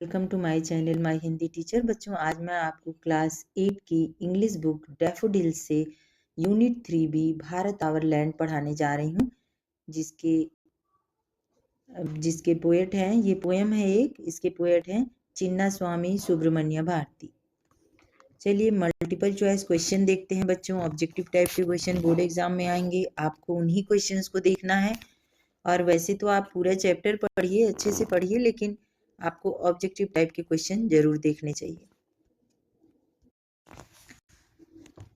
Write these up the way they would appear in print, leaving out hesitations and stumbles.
Welcome to my channel my Hindi teacher. बच्चों, आज मैं आपको क्लास 8 की इंग्लिश बुक डैफोडिल से unit 3B Bharat our land पढ़ाने जा रही हूँ, जिसके पोएट हैं, ये पोएम है एक, इसके पोएट हैं चिन्ना स्वामी सुब्रमण्य भारती। चलिए मल्टीपल चॉइस क्वेश्चन देखते हैं बच्चों। ऑब्जेक्टिव टाइप के क्वेश्चन बोर्ड एग्जाम में आएंगे, आपको उन्हीं क्वेश्चंस को देखना है। और वैसे तो आप पूरा चैप्टर पढ़िए, अच्छे से पढ़िए, लेकिन आपको ऑब्जेक्टिव टाइप के क्वेश्चन जरूर देखने चाहिए।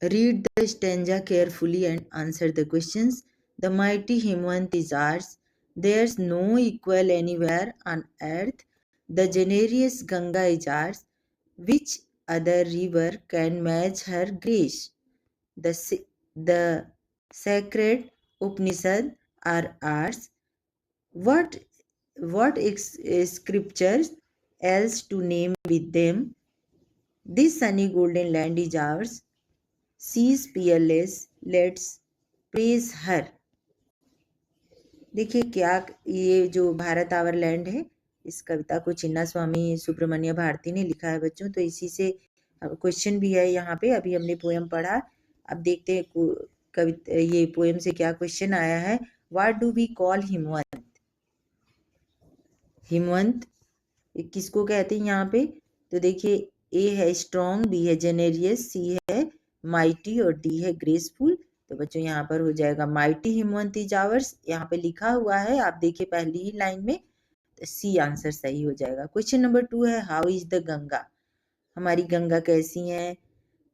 Read the stanza carefully and answer the questions. The mighty Himwant is ours. There's no equal anywhere on earth. The generous Ganga is ours. Which other river can match her grace? The sacred Upanishad are ours. What scriptures else to name with them? This sunny golden land is ours. She is peerless. Let's praise her. देखिए क्या ये जो Bharat our land है, इस कविता को चिन्ना स्वामी सुब्रमण्य भारती ने लिखा है बच्चों। तो इसी से क्वेश्चन भी है यहाँ पे। अभी हमने पोएम पढ़ा, अब देखते हैं कविता ये पोएम से क्या क्वेश्चन आया है। What do we call Himvant? Himvant किसको कहते हैं यहाँ पे? तो देखिए, ए है स्ट्रॉन्ग, बी है जेनेरियस, सी है माइटी और डी है ग्रेसफुल। तो बच्चों यहाँ पर हो जाएगा माइटी हिमवंत इज आवर्स, यहाँ पे लिखा हुआ है, आप देखिए पहली ही लाइन में, तो सी आंसर सही हो जाएगा। क्वेश्चन नंबर 2 है हाउ इज द गंगा? हमारी गंगा कैसी है?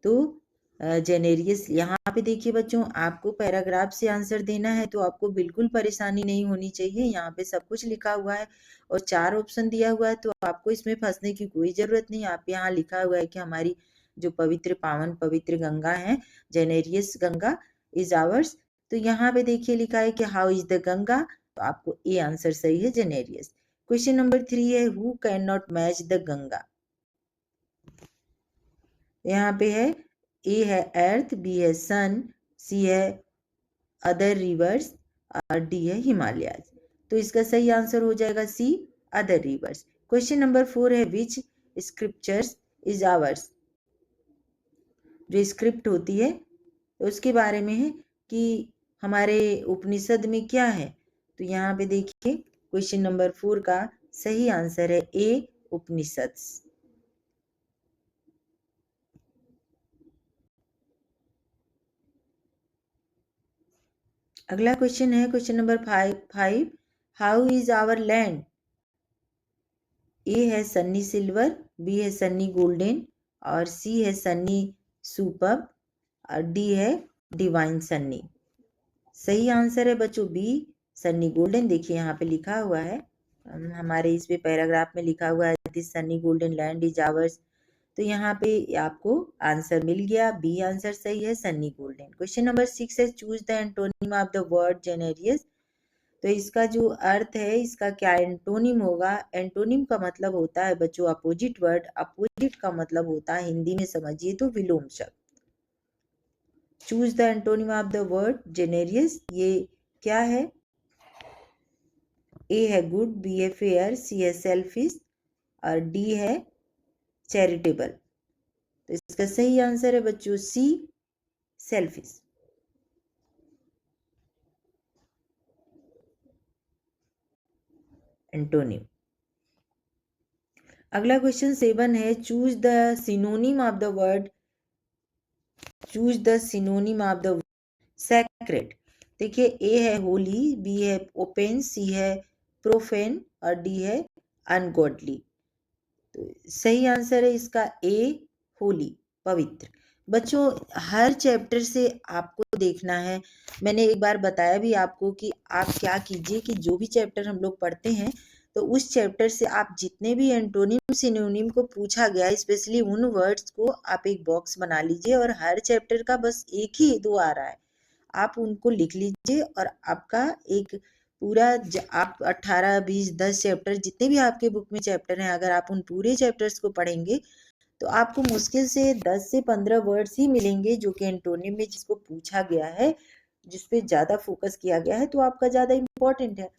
तो जेनेरियस। यहाँ पे देखिए बच्चों, आपको पैराग्राफ से आंसर देना है, तो आपको बिल्कुल परेशानी नहीं होनी चाहिए। यहाँ पे सब कुछ लिखा हुआ है और 4 ऑप्शन दिया हुआ है, तो आपको इसमें फंसने की कोई जरूरत नहीं। आप यहाँ लिखा हुआ है कि हमारी जो पवित्र पावन पवित्र गंगा है, जेनेरियस गंगा इज आवर्स। तो यहाँ पे देखिए लिखा है कि हाउ इज द गंगा, तो आपको ए आंसर सही है, जेनेरियस। क्वेश्चन नंबर 3 है who can not match the Ganga? यहाँ पे है ए है अर्थ, बी है सन, सी है अदर रिवर्स और डी है हिमालयाज। तो इसका सही आंसर हो जाएगा सी, अदर रिवर्स। क्वेश्चन नंबर 4 है विच स्क्रिप्चर्स इज आवर्स? जो स्क्रिप्ट होती है उसके बारे में है कि हमारे उपनिषद में क्या है। तो यहाँ पे देखिए क्वेश्चन नंबर 4 का सही आंसर है ए, उपनिषद। अगला क्वेश्चन है question number 5, how is our land? A है सन्नी सिल्वर, बी है सन्नी गोल्डन और सी है सन्नी सुपर्ब और डी है डिवाइन सन्नी। सही आंसर है बच्चों बी, सन्नी गोल्डन। देखिए यहाँ पे लिखा हुआ है, हमारे इस पे पैराग्राफ में लिखा हुआ है this Sunny golden land is ours. तो यहाँ पे आपको आंसर मिल गया, बी आंसर सही है, सन्नी गोल्डन। क्वेश्चन नंबर 6 है choose the antonym of the word generous. तो इसका जो अर्थ है, इसका क्या एंटोनिम होगा? एंटोनिम का मतलब होता है बच्चों अपोजिट वर्ड। अपोजिट का मतलब होता है हिंदी में समझिए तो विलोम शब्द। Choose the antonym of the word generous, ये क्या है? ए है गुड, बी है फेयर, सी है सेल्फिश और डी है चैरिटेबल। तो इसका सही आंसर है बच्चों सी, सेल्फिश। एंटोनिम। अगला क्वेश्चन 7 है choose the synonym of the word, choose the synonym of the sacred. देखिए ए है होली, बी है ओपन, सी है प्रोफेन और डी है अनगॉडली। तो सही आंसर है इसका ए, होली, पवित्र। बच्चों हर चैप्टर से आपको देखना है, मैंने एक बार बताया भी आपको कि आप क्या कीजिए कि जो भी चैप्टर हम लोग पढ़ते हैं, तो उस चैप्टर से आप जितने भी एंटोनिम सिनोनिम को पूछा गया है, स्पेशली उन वर्ड्स को आप एक बॉक्स बना लीजिए और हर चैप्टर का बस एक ही 2 आ रहा है, आप उनको लिख लीजिए और आपका एक पूरा आप 18, 20, 10 चैप्टर जितने भी आपके बुक में चैप्टर हैं, अगर आप उन पूरे चैप्टर्स को पढ़ेंगे तो आपको मुश्किल से 10 से 15 वर्ड्स ही मिलेंगे जो कि एंटोनिम में जिसको पूछा गया है, जिस पे ज़्यादा फोकस किया गया है, तो आपका ज़्यादा इम्पोर्टेंट है,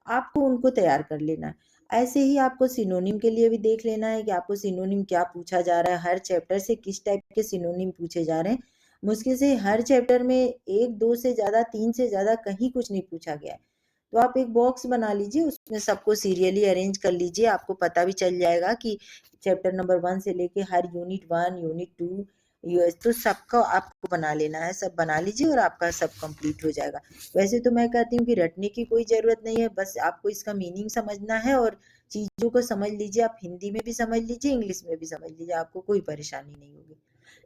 आपको उनको तैयार कर लेना है। ऐसे ही आपको सिनोनिम के लिए भी देख लेना है कि आपको सिनोनिम क्या पूछा जा रहा है, हर चैप्टर से किस टाइप के सिनोनिम पूछे जा रहे हैं। मुश्किल से हर चैप्टर में 1 2 से ज़्यादा 3 से ज़्यादा कहीं कुछ नहीं पूछा गया है। तो आप एक बॉक्स बना लीजिए, उसमें सबको सीरियली अरेंज कर लीजिए, आपको पता भी चल जाएगा कि चैप्टर नंबर 1 से लेके हर यूनिट 1 यूनिट 2 यूएस तो सबका आपको बना लेना है, सब बना लीजिए और आपका सब कंप्लीट हो जाएगा। वैसे तो मैं कहती हूँ कि रटने की कोई ज़रूरत नहीं है, बस आपको इसका मीनिंग समझना है और चीज़ों को समझ लीजिए। आप हिंदी में भी समझ लीजिए, इंग्लिश में भी समझ लीजिए, आपको कोई परेशानी नहीं होगी।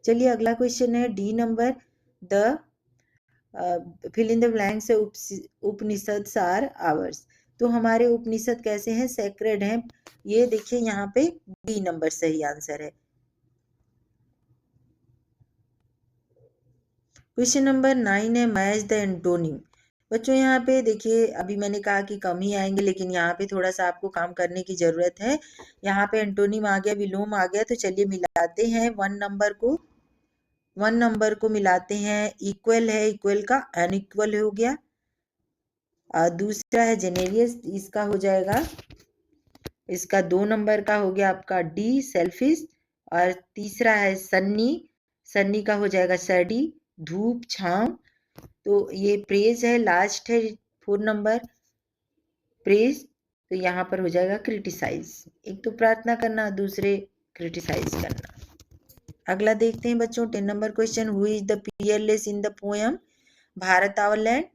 चलिए अगला क्वेश्चन है D number, the fill in the blanks है उपनिषद सार आवर्स। तो हमारे उपनिषद कैसे हैं, सेक्रेड हैं। ये देखिए यहाँ पे बी नंबर सही आंसर है। क्वेश्चन नंबर 9 है मैच द एंटोनिम। बच्चों यहाँ पे देखिए, अभी मैंने कहा कि कम ही आएंगे, लेकिन यहाँ पे थोड़ा सा आपको काम करने की जरूरत है। यहाँ पे एंटोनिम आ गया, विलोम आ गया, तो चलिए मिलाते हैं 1 नंबर को मिलाते हैं। इक्वल है, इक्वल का अनइक्वल हो गया। दूसरा है जेनेरियस, इसका हो जाएगा, इसका 2 नंबर का हो गया आपका डी सेल्फिश। और तीसरा है सन्नी, सन्नी का हो जाएगा सडी, धूप छांव। तो ये प्रेज है, लास्ट है 4 नंबर प्रेज, तो यहाँ पर हो जाएगा क्रिटिसाइज। एक तो प्रार्थना करना, दूसरे क्रिटिसाइज करना। अगला देखते हैं बच्चों 10 number question, who is the peerless in the poem Bharat our land.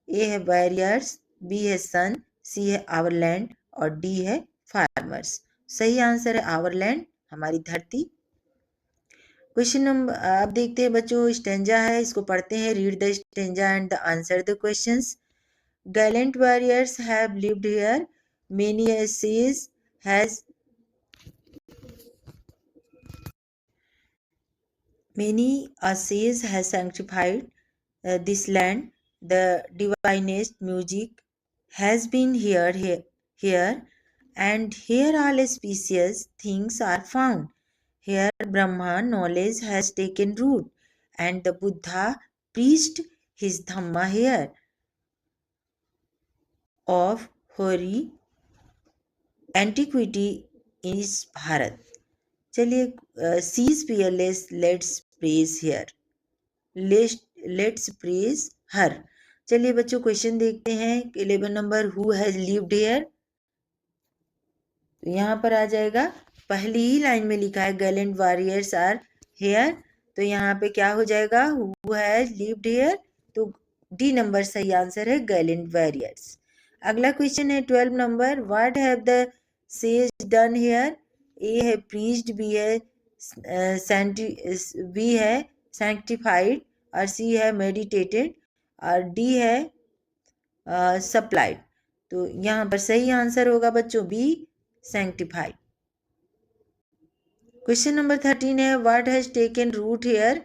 A है वॉरियर्स, बी है सन, सी है आवर लैंड और डी है फार्मर्स। सही आंसर है आवर लैंड, हमारी धरती। क्वेश्चन नंबर अब देखते हैं बच्चों, स्टेंजा है, इसको पढ़ते हैं। Read the stanza and the answer the questions. Gallant warriors have lived here, many a siege has many a siege has sanctified this land. The divinest music has been here, and here all specious things are found. Here Brahma knowledge has taken root, and the Buddha preached his Dhamma here. Of hoary antiquity is Bharat. चलिए sees peerless, let's praise here, let's praise her. चलिए बच्चों question देखते हैं। 11 number, who has lived here. तो यहाँ पर आ जाएगा, पहली ही लाइन में लिखा है गैलेंट वॉरियर्स आर हियर, तो यहाँ पे क्या हो जाएगा, हु हैज लिव्ड हियर, तो डी नंबर सही आंसर है, गैलेंट वॉरियर्स। अगला क्वेश्चन है 12 number, what have the sage done here. A है प्रीच्ड, बी है सैंक्टिफाइड और सी है मेडिटेटेड और डी है सप्लाइड। तो यहाँ पर सही आंसर होगा बच्चों बी, सैंक्टिफाइड। क्वेश्चन नंबर 13 है, what has taken root here.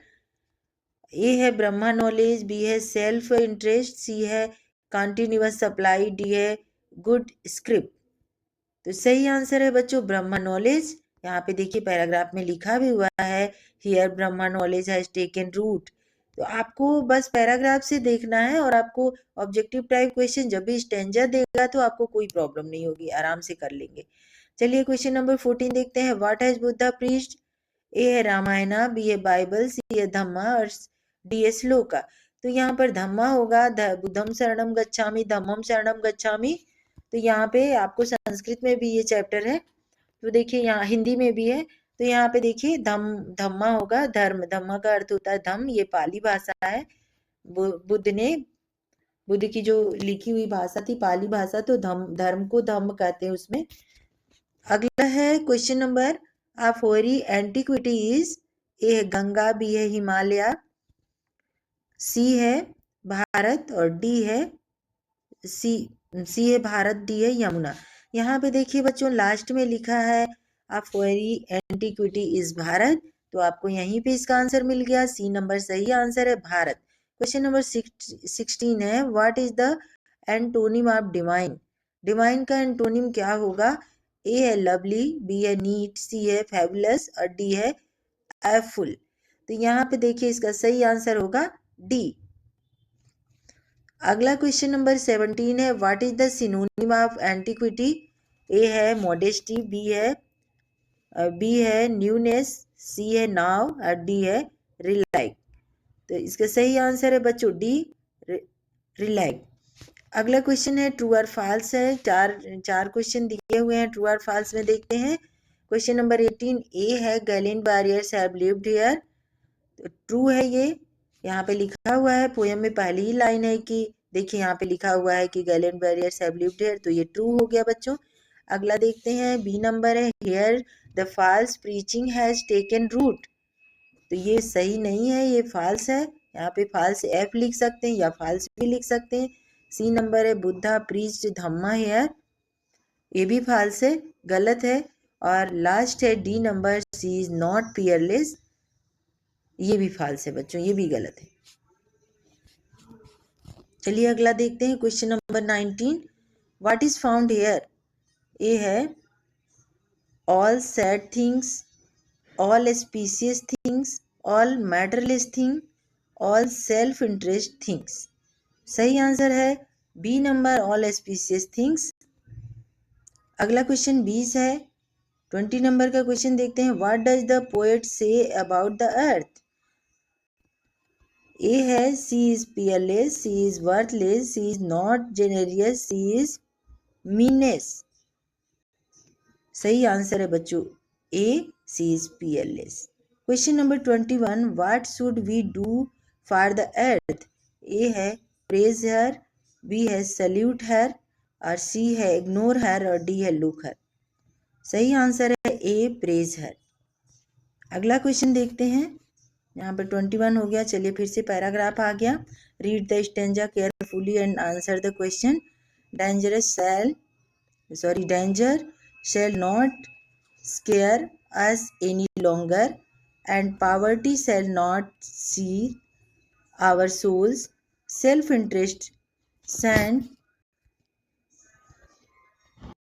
A है ब्रह्मा नॉलेज, बी है सेल्फ इंटरेस्ट, सी है कंटिन्यूअस सप्लाई, डी है गुड स्क्रिप्ट। तो सही आंसर है बच्चों ब्रह्मा नॉलेज। यहाँ पे देखिए पैराग्राफ में लिखा भी हुआ है, here Brahma knowledge has taken root. तो आपको बस पैराग्राफ से देखना है, और आपको ऑब्जेक्टिव टाइप क्वेश्चन जब भी स्टेंजर देगा तो आपको कोई प्रॉब्लम नहीं होगी, आराम से कर लेंगे। चलिए क्वेश्चन नंबर 14 देखते हैं, व्हाट हैज बुद्धा प्रीच्ड। ए है रामायणा, बी है बाइबल, सी है धम्मा और डी है श्लोका। तो यहाँ पर धम्मा होगा, बुद्धम शरणम गच्छामि, धम्मम शरणम गच्छामि। तो यहाँ पे आपको संस्कृत में भी ये चैप्टर है, तो देखिए यहाँ हिंदी में भी है। तो यहाँ पे देखिए धम्मा होगा, धर्म, धम्मा का अर्थ होता है धम्म, ये पाली भाषा है। बुद्ध की जो लिखी हुई भाषा थी पाली भाषा, तो धर्म को धम्म कहते हैं उसमें। अगला है क्वेश्चन नंबर, ऑफ होरी एंटिक्विटीज। ए है गंगा, बी है हिमालय, सी है भारत और डी है सी है भारत, डी है यमुना। यहाँ पे देखिए बच्चों लास्ट में लिखा है ऑफ होरी एंटिक्विटी इज भारत, तो आपको यहीं पे इसका आंसर मिल गया, सी नंबर सही आंसर है भारत। क्वेश्चन नंबर 16 है, what is the antonym of divine. Divine का एंटोनिम क्या होगा। ए है लवली, बी है नीट, सी है फैबुलस और डी है एफुल। तो यहाँ पे देखिए इसका सही आंसर होगा डी। अगला क्वेश्चन नंबर 17 है, what is the synonym of antiquity. A है मॉडेस्टी, बी है न्यूनेस, सी है नाव और डी है रिलैक्स। तो इसका सही आंसर है बच्चों डी, रिलैक्स। अगला क्वेश्चन है ट्रू और फॉल्स है। चार क्वेश्चन दिए हुए हैं, ट्रू और फॉल्स में देखते हैं। क्वेश्चन नंबर 18 ए है gallant warriors have lived here. तो ट्रू है ये, यहाँ पे लिखा हुआ है, पोएम में पहली ही लाइन है कि देखिए यहाँ पे लिखा हुआ है कि gallant warriors have lived here, तो ये ट्रू हो गया बच्चों। अगला देखते हैं, बी नंबर है here the false preaching has taken root. तो ये सही नहीं है, ये फॉल्स है। यहाँ पे फॉल्स एफ लिख सकते हैं या फॉल्स भी लिख सकते हैं। सी नंबर है बुद्धा प्रीच्ड धम्मा हियर, ये भी फॉल्स है, गलत है। और लास्ट है D number, C is not fearless, ये भी फॉल्स है बच्चों, ये भी गलत है। चलिए अगला देखते हैं, question number 19 what is found here. A है all sad things, all specious things, all matterless thing, all self interest things. सही आंसर है B number, all specious things. अगला क्वेश्चन 20 है, 20 नंबर का क्वेश्चन देखते हैं, what does the poet say about the earth. A है she is peerless, she is worthless, she is not generous, she is meanness. सही answer है बच्चों A, she is peerless. Question number 21 what should we do for the earth. A है praise her, B है salute her, और C है ignore her, और D है look हर। सही आंसर है ए, प्रेज हर। अगला क्वेश्चन देखते हैं, यहाँ पर 21 हो गया। चलिए फिर से पैराग्राफ आ गया। Read the stanza carefully and answer the question. Danger shall not scare us any longer, and poverty shall not see our souls. Self-interest shall